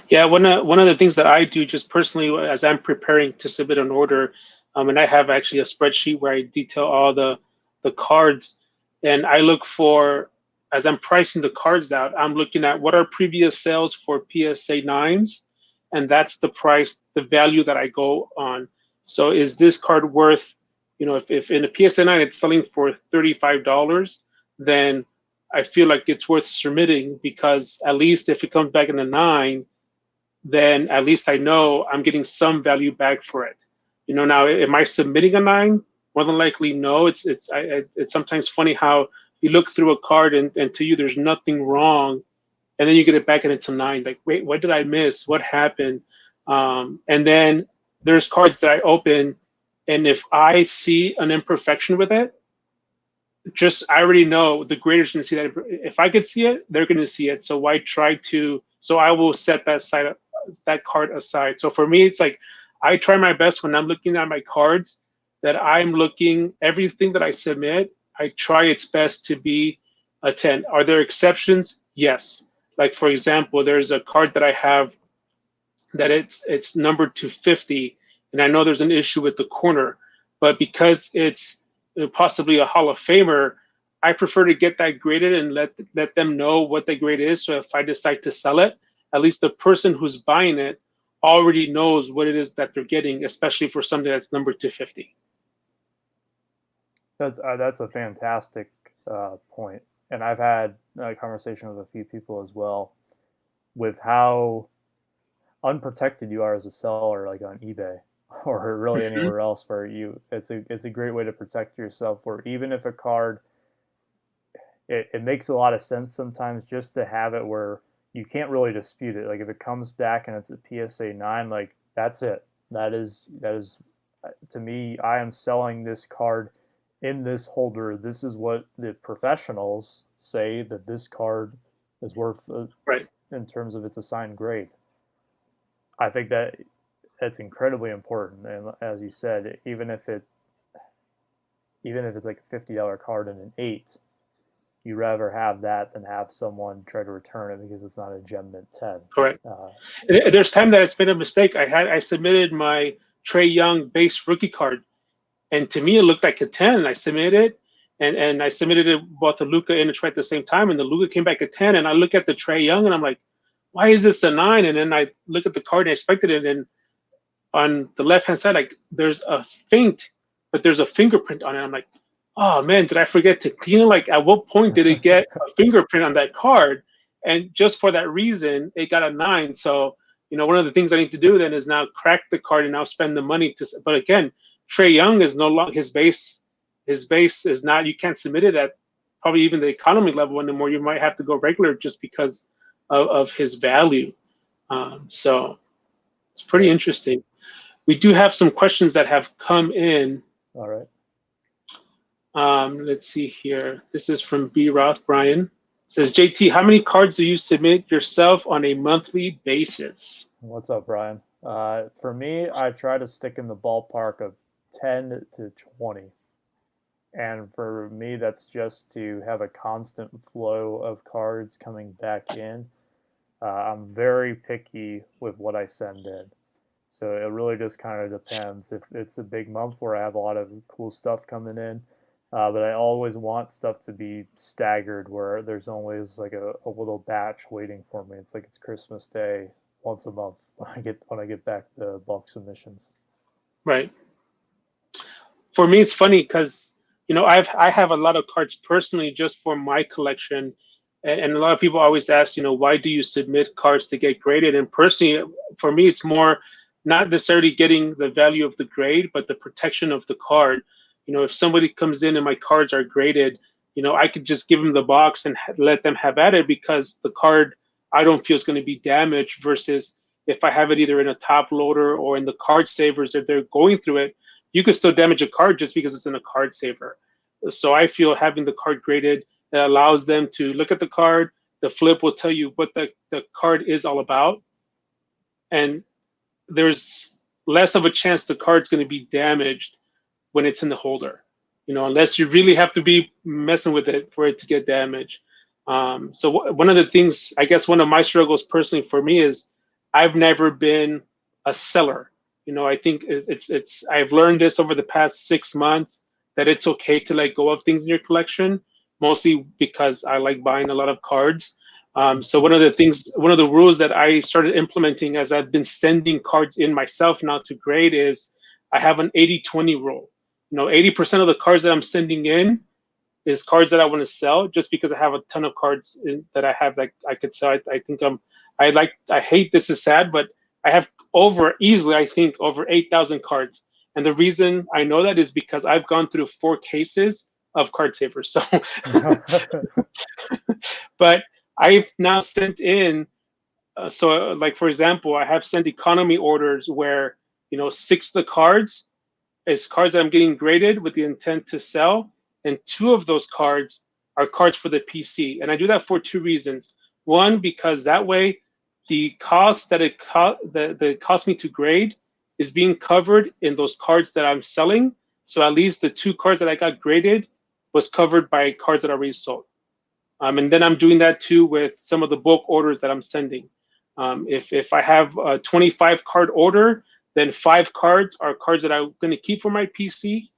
yeah, one of the things that I do just personally as I'm preparing to submit an order, and I have actually a spreadsheet where I detail all the cards, and I look for, as I'm pricing the cards out, I'm looking at what are previous sales for PSA 9s, and that's the price, the value that I go on. So is this card worth, if in a PSA 9 it's selling for $35, then I feel like it's worth submitting, because at least if it comes back in a 9, then at least I know I'm getting some value back for it. Now, am I submitting a 9? More than likely, no. It's sometimes funny how you look through a card and to you there's nothing wrong, and then you get it back and it's a 9. Like, wait, what did I miss? What happened? And then there's cards that I open, and if I see an imperfection with it, I already know the grader's going to see that. If I could see it, they're going to see it. So why try to? So I will set that card aside. So for me, it's like I try my best when I'm looking at my cards that I'm looking, everything that I submit, I try its best to be a 10. Are there exceptions? Yes. Like, for example, there's a card that I have that it's numbered to 50, and I know there's an issue with the corner, but because it's possibly a Hall of Famer, I prefer to get that graded and let them know what the grade is. So if I decide to sell it, at least the person who's buying it already knows what it is that they're getting, especially for something that's numbered to 50. That's a fantastic point. And I've had a conversation with a few people as well with how unprotected you are as a seller, like on eBay or really anywhere else, where it's a great way to protect yourself, where even if a card, it makes a lot of sense sometimes just to have it where you can't really dispute it. Like if it comes back and it's a PSA 9, like that's it. That is to me, I am selling this card in this holder. This is what the professionals say that this card is worth, right, in terms of its assigned grade. I think that's incredibly important. And as you said, even if it's like a $50 card and an 8, you rather have that than have someone try to return it because it's not a gem mint 10. Correct. There's time that it's been a mistake. I submitted my Trae Young base rookie card, and to me it looked like a 10. I submitted it, and I submitted it both the Luka and the Trae at the same time, and the Luka came back a 10. And I look at the Trae Young and I'm like, why is this a 9? And then I look at the card and I expected it, and on the left hand side, like there's a faint, but there's a fingerprint on it. I'm like, oh man, did I forget to clean it? Like, at what point did it get a fingerprint on that card? And just for that reason, it got a 9. So, one of the things I need to do then is now crack the card and now spend the money to. But again, Trae Young is no longer his base. His base is not. You can't submit it at probably even the economy level anymore. You might have to go regular just because of his value. So it's pretty interesting. We do have some questions that have come in. All right. Let's see here. This is from B. Roth Brian. It says, JT, how many cards do you submit yourself on a monthly basis? What's up, Brian? For me, I try to stick in the ballpark of 10 to 20. And for me, that's just to have a constant flow of cards coming back in. I'm very picky with what I send in. So it really just kind of depends. If it's a big month where I have a lot of cool stuff coming in, but I always want stuff to be staggered where there's always like a little batch waiting for me. It's like it's Christmas Day once a month when I get back the bulk submissions. Right. For me, it's funny because I have a lot of cards personally just for my collection, and a lot of people always ask, why do you submit cards to get graded? And personally, for me, it's more not necessarily getting the value of the grade, but the protection of the card. If somebody comes in and my cards are graded, I could just give them the box and let them have at it because the card I don't feel is going to be damaged versus if I have it either in a top loader or in the card savers that they're going through it, you could still damage a card just because it's in a card saver. So I feel having the card graded, it allows them to look at the card. The flip will tell you what the card is all about. And there's less of a chance the card's going to be damaged when it's in the holder, unless you really have to be messing with it for it to get damaged. So one of the things, I guess one of my struggles personally for me is I've never been a seller. I think I've learned this over the past 6 months that it's okay to let go of things in your collection, mostly because I like buying a lot of cards. So one of the rules that I started implementing as I've been sending cards in myself now to grade is I have an 80-20 rule. 80% of the cards that I'm sending in is cards that I want to sell just because I have a ton of cards that I have that I could sell. I hate this is sad, but I have I think over 8,000 cards. And the reason I know that is because I've gone through 4 cases of card savers. So, but I've now sent in, like for example, I have sent economy orders where, 6 of the cards is cards that I'm getting graded with the intent to sell. And 2 of those cards are cards for the PC. And I do that for 2 reasons. One, because that way the cost that it cost me to grade is being covered in those cards that I'm selling. So at least the 2 cards that I got graded was covered by cards that I already sold. And then I'm doing that too with some of the bulk orders that I'm sending. If I have a 25 card order, then 5 cards are cards that I'm going to keep for my PC,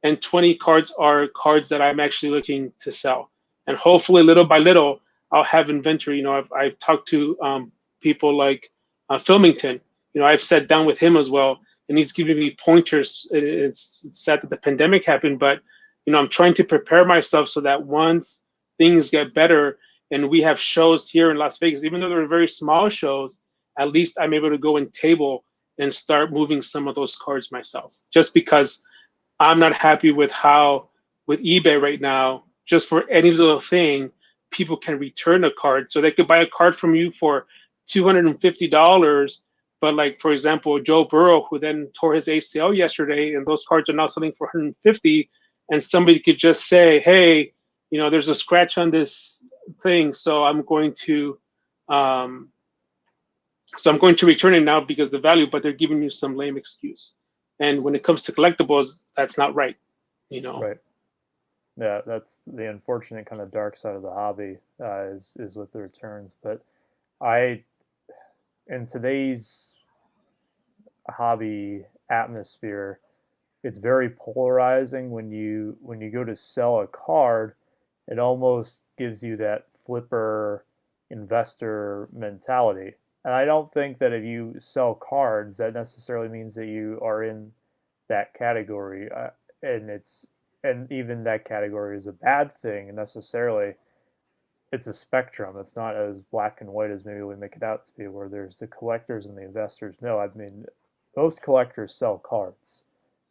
and 20 cards are cards that I'm actually looking to sell. And hopefully, little by little, I'll have inventory. I've talked to people like Filmington. I've sat down with him as well, and he's giving me pointers. It's sad that the pandemic happened, but I'm trying to prepare myself so that once things get better and we have shows here in Las Vegas, even though they're very small shows, at least I'm able to go and table and start moving some of those cards myself. Just because I'm not happy with eBay right now, just for any little thing, people can return a card. So they could buy a card from you for $250, but like for example, Joe Burrow, who then tore his ACL yesterday, and those cards are now selling for 150, and somebody could just say, hey, there's a scratch on this thing, so I'm going to return it now because the value, but they're giving you some lame excuse. And when it comes to collectibles, that's not right, Right. Yeah, that's the unfortunate kind of dark side of the hobby, is with the returns. But I, in today's hobby atmosphere, it's very polarizing when you go to sell a card. It almost gives you that flipper investor mentality. And I don't think that if you sell cards, that necessarily means that you are in that category. And it's and even that category is a bad thing necessarily. It's a spectrum. It's not as black and white as maybe we make it out to be, where there's the collectors and the investors. No, I mean, most collectors sell cards.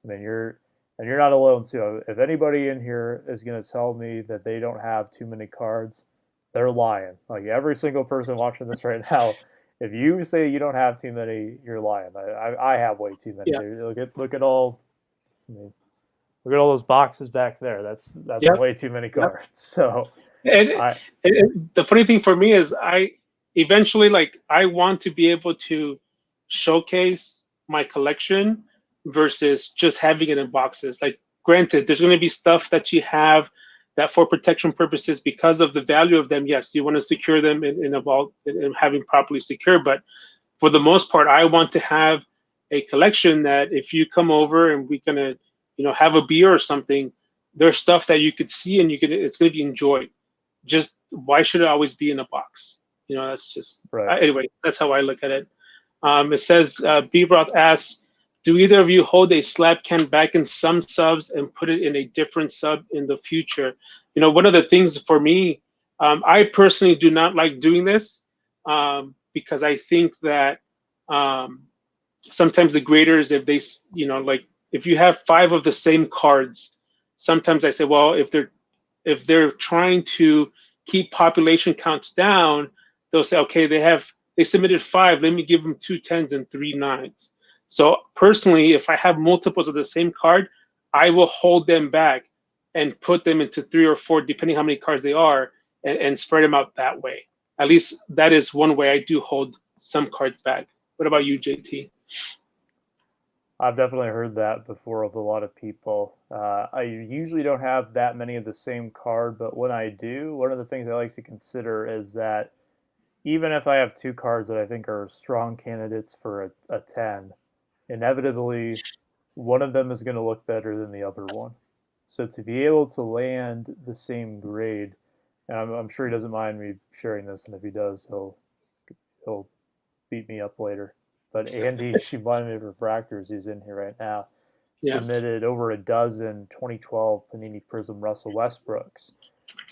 I mean, you're not alone too. If anybody in here is going to tell me that they don't have too many cards, they're lying. Like every single person watching this right now, if you say you don't have too many, you're lying. I have way too many. Yeah. Look at all. I mean, Look at all those boxes back there. That's Yep. way too many Yep. cards. So And, I the funny thing for me is I eventually, like, I want to be able to showcase my collection versus just having it in boxes. Like, granted, there's going to be stuff that you have that for protection purposes, because of the value of them, yes, you want to secure them in a vault and having properly secure. But for the most part, I want to have a collection that if you come over and we're gonna, have a beer or something, there's stuff that you could see and it's gonna be enjoyed. Just why should it always be in a box? That's just right. anyway. That's how I look at it. It says B Roth asks, do either of you hold a slab can back in some subs and put it in a different sub in the future? One of the things for me, I personally do not like doing this, because I think that sometimes the graders, if they, like, if you have 5 of the same cards, sometimes I say, well, if they're trying to keep population counts down, they'll say, okay, they submitted 5, let me give them 2 10s and 3 9s. So personally, if I have multiples of the same card, I will hold them back and put them into 3 or 4, depending how many cards they are, and spread them out that way. At least that is one way I do hold some cards back. What about you, JT? I've definitely heard that before with a lot of people. I usually don't have that many of the same card, but when I do, one of the things I like to consider is that even if I have 2 cards that I think are strong candidates for a 10, inevitably one of them is going to look better than the other one. So to be able to land the same grade, and I'm sure he doesn't mind me sharing this, and if he does, he'll beat me up later. But Andy Shibani of Refractors, who's in here right now, Yeah. submitted over a dozen 2012 Panini Prism Russell Westbrooks.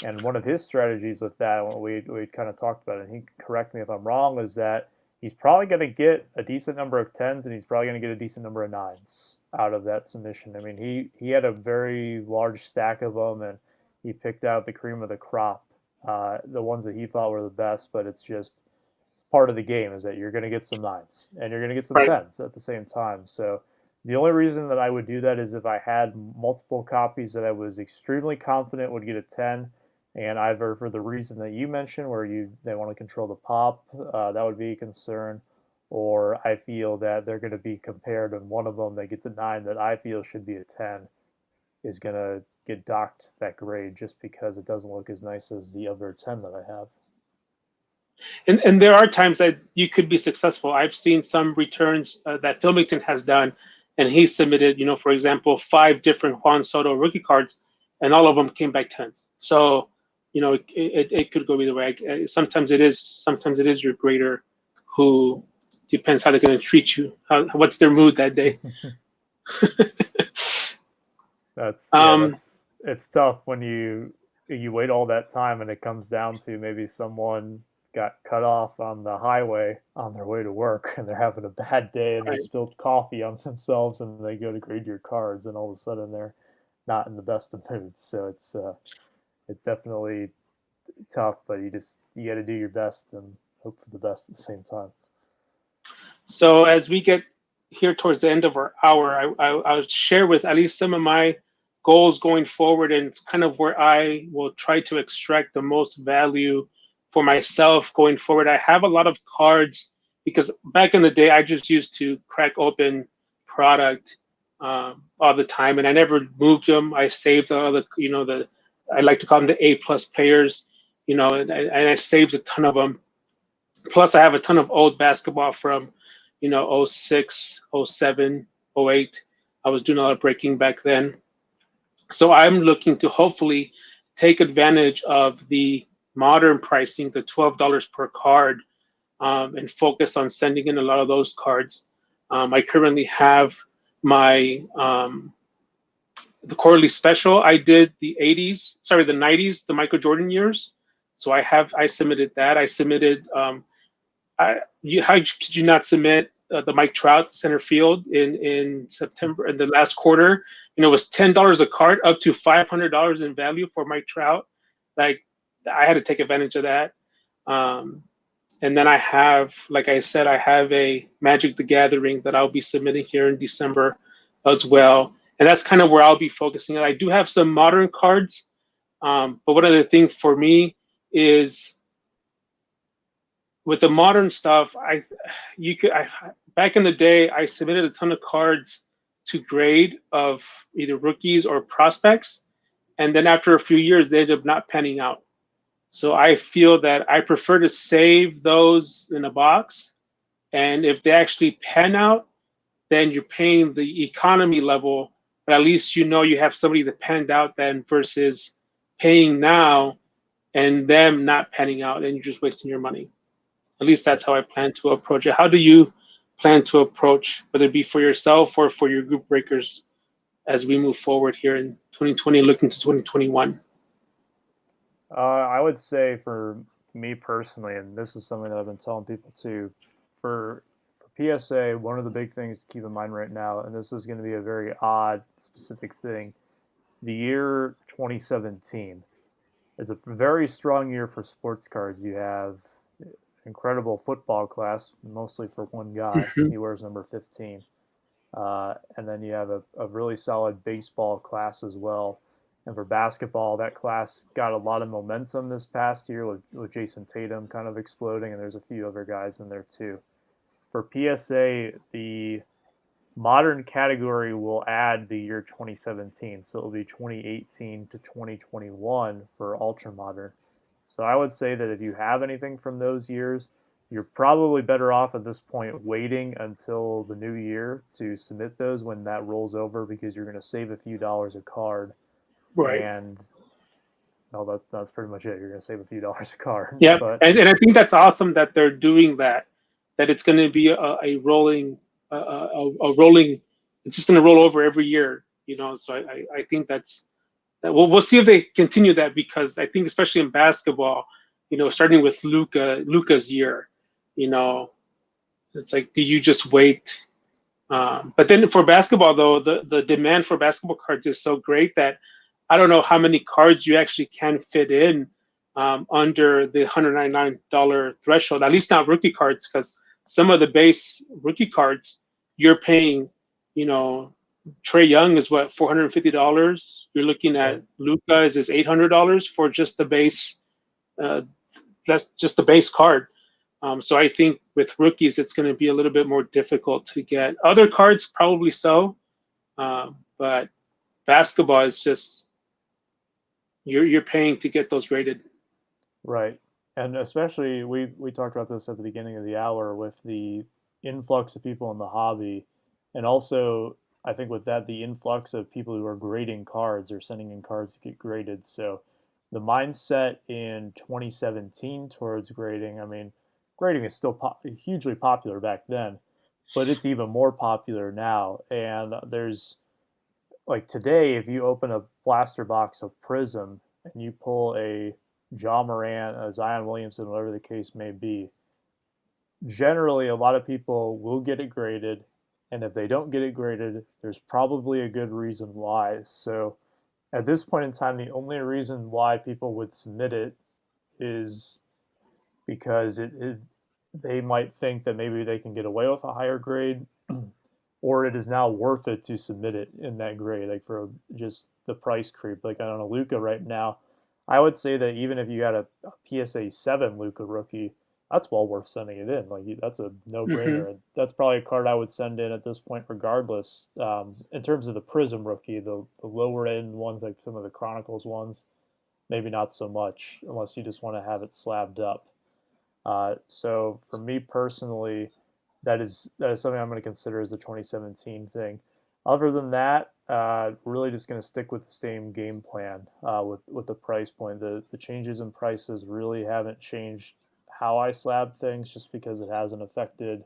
And one of his strategies with that, what we kind of talked about, and he can correct me if I'm wrong, is that he's probably going to get a decent number of 10s and he's probably going to get a decent number of 9s out of that submission. I mean, he had a very large stack of them and he picked out the cream of the crop, the ones that he thought were the best, but it's just part of the game is that you're going to get some 9s and you're going to get some Right. 10s at the same time. So the only reason that I would do that is if I had multiple copies that I was extremely confident would get a 10, and either for the reason that you mentioned, where they want to control the pop, that would be a concern, or I feel that they're going to be compared, and one of them that gets a 9 that I feel should be a 10 is going to get docked that grade just because it doesn't look as nice as the other 10 that I have. And there are times that you could be successful. I've seen some returns that Filmington has done, and he submitted, for example, 5 different Juan Soto rookie cards, and all of them came back 10s. So, it could go either way. Sometimes it is your grader who depends how they're going to treat you. What's their mood that day? That's Um, it's tough when you wait all that time and it comes down to maybe someone got cut off on the highway on their way to work and they're having a bad day and they right. spilled coffee on themselves and they go to grade your cards and all of a sudden they're not in the best of moods. So it's definitely tough, but you got to do your best and hope for the best at the same time. So as we get here towards the end of our hour, I'll share with at least some of my goals going forward, and it's kind of where I will try to extract the most value for myself going forward. I have a lot of cards because back in the day, I just used to crack open product all the time, and I never moved them. I saved all I like to call them the A+ players, and I saved a ton of them. Plus, I have a ton of old basketball from, 06, 07, 08. I was doing a lot of breaking back then. So I'm looking to hopefully take advantage of the modern pricing, the $12 per card, and focus on sending in a lot of those cards. I currently have my the quarterly special. I did the 90s, the Michael Jordan years. So I submitted that. I submitted how could you not submit the Mike Trout center field in September in the last quarter? It was $10 a card, up to $500 in value for Mike Trout. Like, I had to take advantage of that. And then I have, like I said, I have a Magic the Gathering that I'll be submitting here in December as well. and that's kind of where I'll be focusing on. I do have some modern cards, but one other thing for me is with the modern stuff, back in the day, I submitted a ton of cards to grade of either rookies or prospects, and then after a few years, they ended up not panning out. So I feel that I prefer to save those in a box, and if they actually pan out, then you're paying the economy level, but at least you know you have somebody that panned out then versus paying now and them not panning out and you're just wasting your money. At least that's how I plan to approach it. How do you plan to approach, whether it be for yourself or for your group breakers as we move forward here in 2020, looking to 2021? I would say for me personally, and this is something that I've been telling people too, for PSA, one of the big things to keep in mind right now, and this is going to be a very odd, specific thing, the year 2017 is a very strong year for sports cards. You have incredible football class, mostly for one guy. Mm-hmm. He wears number 15. And then you have a really solid baseball class as well. And for basketball, that class got a lot of momentum this past year with Jason Tatum kind of exploding, and there's a few other guys in there too. For PSA, the modern category will add the year 2017, so it'll be 2018 to 2021 for ultra modern. So I would say that if you have anything from those years, you're probably better off at this point waiting until the new year to submit those when that rolls over, because you're going to save a few dollars a card. Right. And no, that's pretty much it. You're going to save a few dollars a card. Yeah, But and I think that's awesome that they're doing that. That it's going to be a rolling, rolling. It's just going to roll over every year, you know. So I think that's that. Well, we'll see if they continue that, because I think especially in basketball, you know, starting with Luka's year, you know, it's like, do you just wait? But then for basketball though, the demand for basketball cards is so great that I don't know how many cards you actually can fit in under the $199 threshold. At least not rookie cards, because some of the base rookie cards you're paying, you know, Trae Young is what, $450. You're looking at right. Luka is $800 for just the base. Uh, that's just the base card. So I think with rookies, it's going to be a little bit more difficult to get. Other cards, probably so, but basketball is just you're paying to get those graded. Right. And especially we talked about this at the beginning of the hour with the influx of people in the hobby, and also I think with that the influx of people who are grading cards or sending in cards to get graded. So the mindset in 2017 towards grading, I mean, grading is still hugely popular back then, but it's even more popular now. And there's like today, if you open a blaster box of Prism and you pull a John Morant, a Zion Williamson, whatever the case may be, generally a lot of people will get it graded. And if they don't get it graded, there's probably a good reason why. So at this point in time, the only reason why people would submit it is because they might think that maybe they can get away with a higher grade, or it is now worth it to submit it in that grade, like for just the price creep. Like I don't know, Luka right now, I would say that even if you got a PSA 7 Luka rookie, that's well worth sending it in. Like that's a no Mm-hmm. brainer. That's probably a card I would send in at this point, regardless. In terms of the Prism rookie, the lower end ones, like some of the Chronicles ones, maybe not so much, unless you just want to have it slabbed up. So for me personally, that is something I'm going to consider as the 2017 thing. Other than that, really just going to stick with the same game plan with the price point. The changes in prices really haven't changed how I slab things, just because it hasn't affected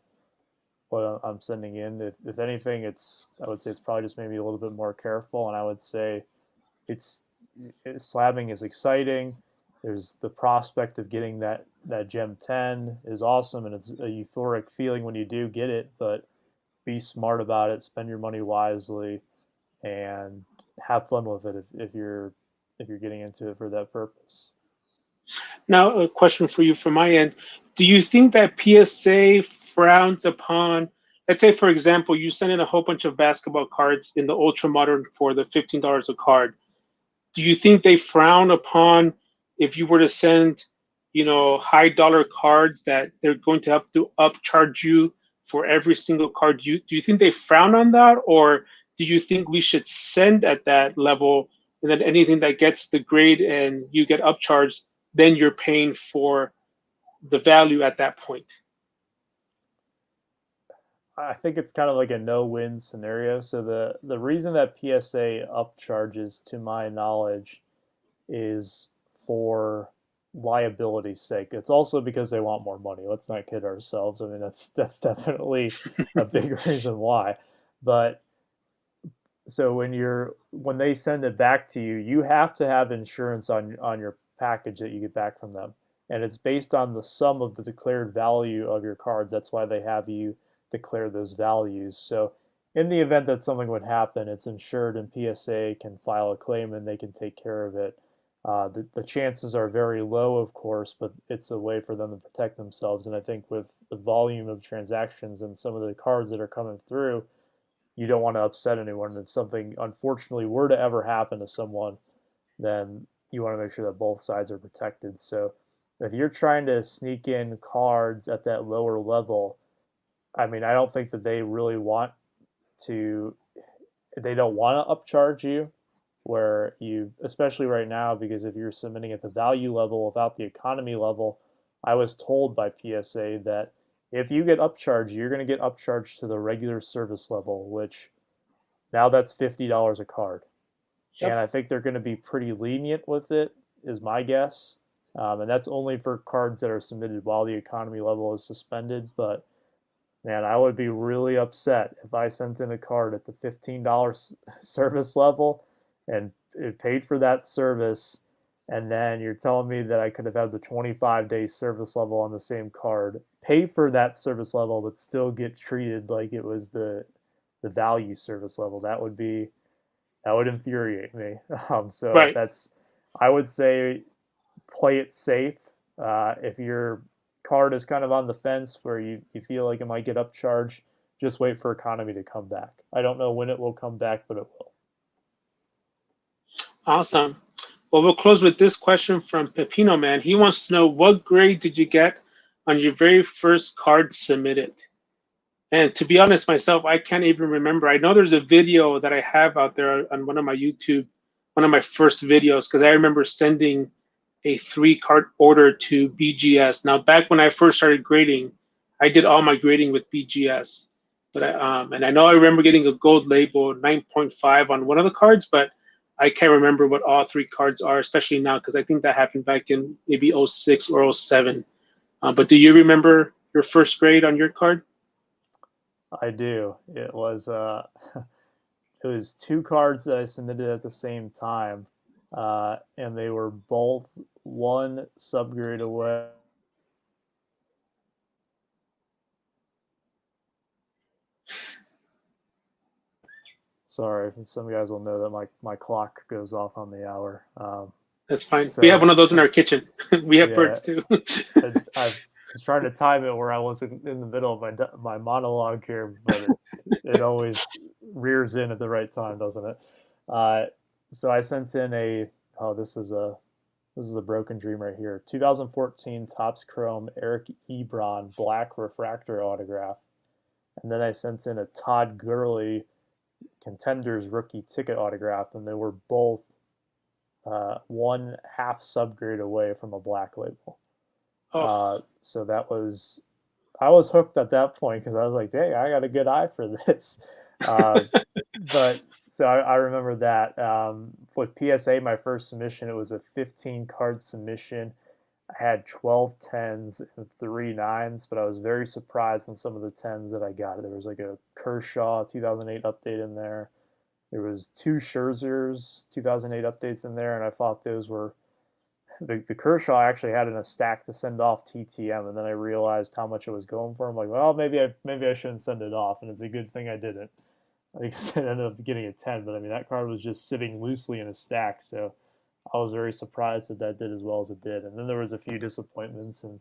what I'm sending in. If anything, I would say it's probably just maybe a little bit more careful, and I would say it's slabbing is exciting. There's the prospect of getting that Gem 10 is awesome, and it's a euphoric feeling when you do get it. But be smart about it, spend your money wisely, and have fun with it if you're getting into it for that purpose. Now, a question for you from my end: do you think that PSA frowns upon? let's say, for example, you send in a whole bunch of basketball cards in the ultra modern for the $15 a card. Do you think they frown upon if you were to send, high dollar cards that they're going to have to upcharge you for every single card? Do you think they frown on that, or do you think we should send at that level, and then anything that gets the grade and you get upcharged, then you're paying for the value at that point? I think it's kind of like a no-win scenario. So the reason that PSA upcharges, to my knowledge, is for liability's sake. It's also because they want more money. Let's not kid ourselves. I mean, that's definitely a big reason why. But so when they send it back to you, you have to have insurance on your package that you get back from them. And it's based on the sum of the declared value of your cards. That's why they have you declare those values. So in the event that something would happen, it's insured and PSA can file a claim and they can take care of it. The chances are very low, of course, but it's a way for them to protect themselves. And I think with the volume of transactions and some of the cards that are coming through, you don't want to upset anyone. If something unfortunately were to ever happen to someone, then you want to make sure that both sides are protected. So if you're trying to sneak in cards at that lower level, I mean, I don't think that to, they don't want to upcharge you where you, especially right now, because if you're submitting at the value level without the economy level, I was told by PSA that if you get upcharged, you're going to get upcharged to the regular service level, which now that's $50 a card. And Yep. I think they're going to be pretty lenient with it, is my guess. And that's only for cards that are submitted while the economy level is suspended. But man, I would be really upset if I sent in a card at the $15 service level and it paid for that service, and then you're telling me that I could have had the 25-day service level on the same card, pay for that service level, but still get treated like it was the value service level. That would infuriate me. So Right. I would say play it safe. If your card is kind of on the fence where you feel like it might get upcharged, just wait for economy to come back. I don't know when it will come back, but it will. Awesome. Well, we'll close with this question from Pepino Man. He wants to know, what grade did you get on your very first card submitted? And to be honest, myself, I can't even remember. I know there's a video that I have out there on one of my YouTube, one of my first videos, because I remember sending a 3-card order to BGS. Now, back when I first started grading, I did all my grading with BGS. But and I know I remember getting a gold label 9.5 on one of the cards, but I can't remember what all 3 cards are, especially now, because I think that happened back in maybe '06 or '07. But do you remember your first grade on your card? I do. It was 2 cards that I submitted at the same time, and they were both one subgrade away. Sorry, some guys will know that my clock goes off on the hour. That's fine. We have So one of those in our kitchen. We have yeah, birds too. I was trying to time it where I wasn't in the middle of my monologue here, but it always rears in at the right time, doesn't it? Uh, so I sent in a oh this is a broken dream right here. 2014 Topps Chrome Eric Ebron black refractor autograph, and then I sent in a Todd Gurley Contenders rookie ticket autograph, and they were both one half subgrade away from a black label. Oh, So I was hooked at that point because I was like, dang, I got a good eye for this. Uh, but so I remember that with PSA, my first submission, it was a 15 card submission. I had 12 tens and 3 9s, but I was very surprised on some of the tens that I got. There was like a Kershaw 2008 update in there. There was 2 Scherzers 2008 updates in there, and I thought those were the Kershaw I actually had in a stack to send off TTM, and then I realized how much it was going for. I'm like, well, maybe I shouldn't send it off, and it's a good thing I didn't. I think I ended up getting a 10, but I mean that card was just sitting loosely in a stack, so I was very surprised that that did as well as it did. And then there was a few disappointments, and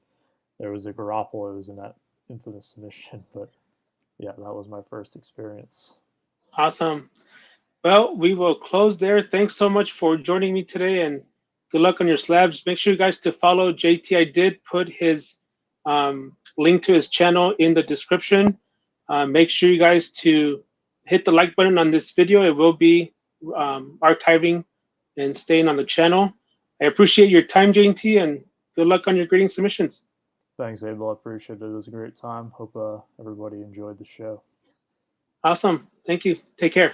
there was a Garoppolo's in that infamous submission, but yeah, that was my first experience. Awesome. Well, we will close there. Thanks so much for joining me today, and good luck on your slabs. Make sure you guys to follow JT. I did put his link to his channel in the description. Make sure you guys to hit the like button on this video. It will be archiving and staying on the channel. I appreciate your time, JT, and good luck on your grading submissions. Thanks, Abel. I appreciate it. It was a great time. Hope everybody enjoyed the show. Awesome. Thank you. Take care.